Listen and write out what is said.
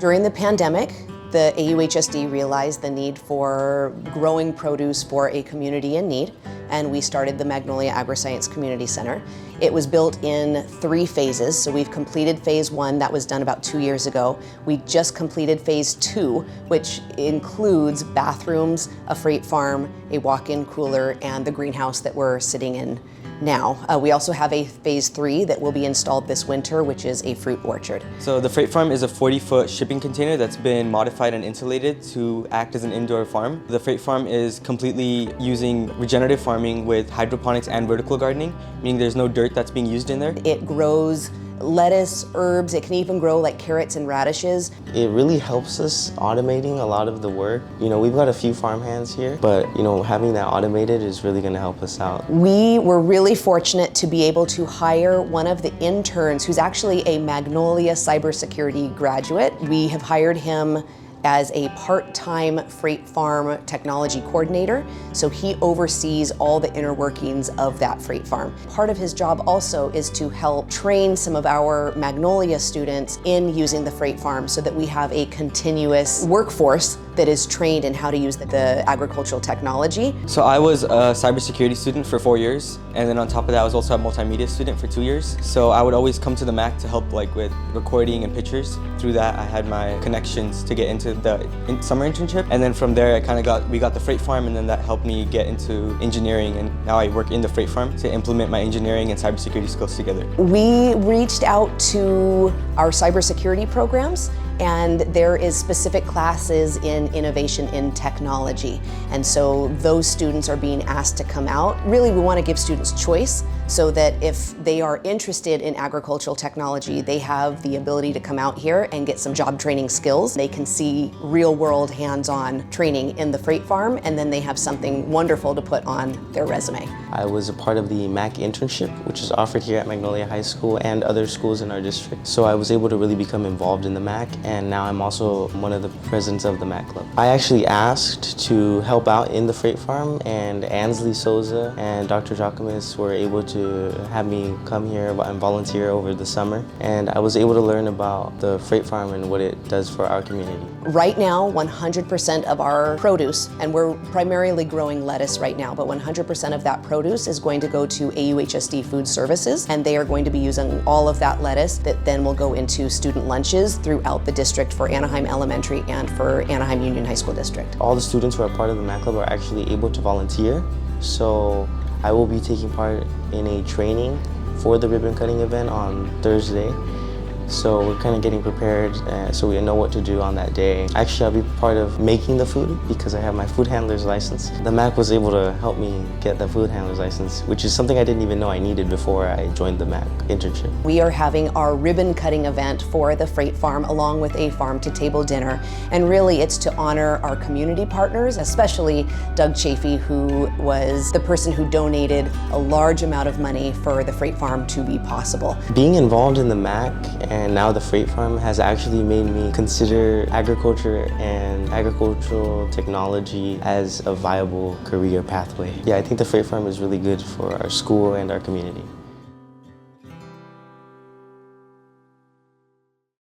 During the pandemic, the AUHSD realized the need for growing produce for a community in need, and we started the Magnolia Agriscience Community Center. It was built in 3 phases, so we've completed phase 1, that was done about 2 years ago. We just completed phase 2, which includes bathrooms, a freight farm, a walk-in cooler, and the greenhouse that we're sitting in now. We also have a phase 3 that will be installed this winter, which is a fruit orchard. So the freight farm is a 40-foot shipping container that's been modified and insulated to act as an indoor farm. The freight farm is completely using regenerative farming with hydroponics and vertical gardening, meaning there's no dirt that's being used in there. It grows lettuce, herbs, it can even grow like carrots and radishes. It really helps us automating a lot of the work. You know, we've got a few farmhands here, but you know, having that automated is really going to help us out. We were really fortunate to be able to hire one of the interns who's actually a Magnolia cybersecurity graduate. We have hired him as a part-time freight farm technology coordinator, so he oversees all the inner workings of that freight farm. Part of his job also is to help train some of our Magnolia students in using the freight farm so that we have a continuous workforce that is trained in how to use the agricultural technology. So I was a cybersecurity student for 4 years, and then on top of that I was also a multimedia student for 2 years. So I would always come to the MACC to help with recording and pictures. Through that I had my connections to get into the summer internship, and then from there we got the freight farm, and then that helped me get into engineering, and now I work in the freight farm to implement my engineering and cybersecurity skills together. We reached out to our cybersecurity programs, and there is specific classes in innovation in technology. And so those students are being asked to come out. Really, we want to give students choice so that if they are interested in agricultural technology, they have the ability to come out here and get some job training skills. They can see real-world hands-on training in the freight farm, and then they have something wonderful to put on their resume. I was a part of the MACC internship, which is offered here at Magnolia High School and other schools in our district. So I was able to really become involved in the MACC, and now I'm also one of the presidents of the MACC Club. I actually asked to help out in the freight farm, and Ansley Souza and Dr. Jacquemus were able to have me come here and volunteer over the summer, and I was able to learn about the freight farm and what it does for our community. Right now, 100% of our produce, and we're primarily growing lettuce right now, but 100% of that produce is going to go to AUHSD Food Services, and they are going to be using all of that lettuce that then will go into student lunches throughout the district for Anaheim Elementary and for Anaheim Union High School District. All the students who are part of the MACC Club are actually able to volunteer, so I will be taking part in a training for the ribbon cutting event on Thursday. So we're kind of getting prepared so we know what to do on that day. Actually, I'll be part of making the food because I have my food handler's license. The MACC was able to help me get the food handler's license, which is something I didn't even know I needed before I joined the MACC internship. We are having our ribbon cutting event for the freight farm along with a farm-to-table dinner. And really it's to honor our community partners, especially Doug Chaffee, who was the person who donated a large amount of money for the freight farm to be possible. Being involved in the MACC and now the freight farm has actually made me consider agriculture and agricultural technology as a viable career pathway. Yeah, I think the freight farm is really good for our school and our community.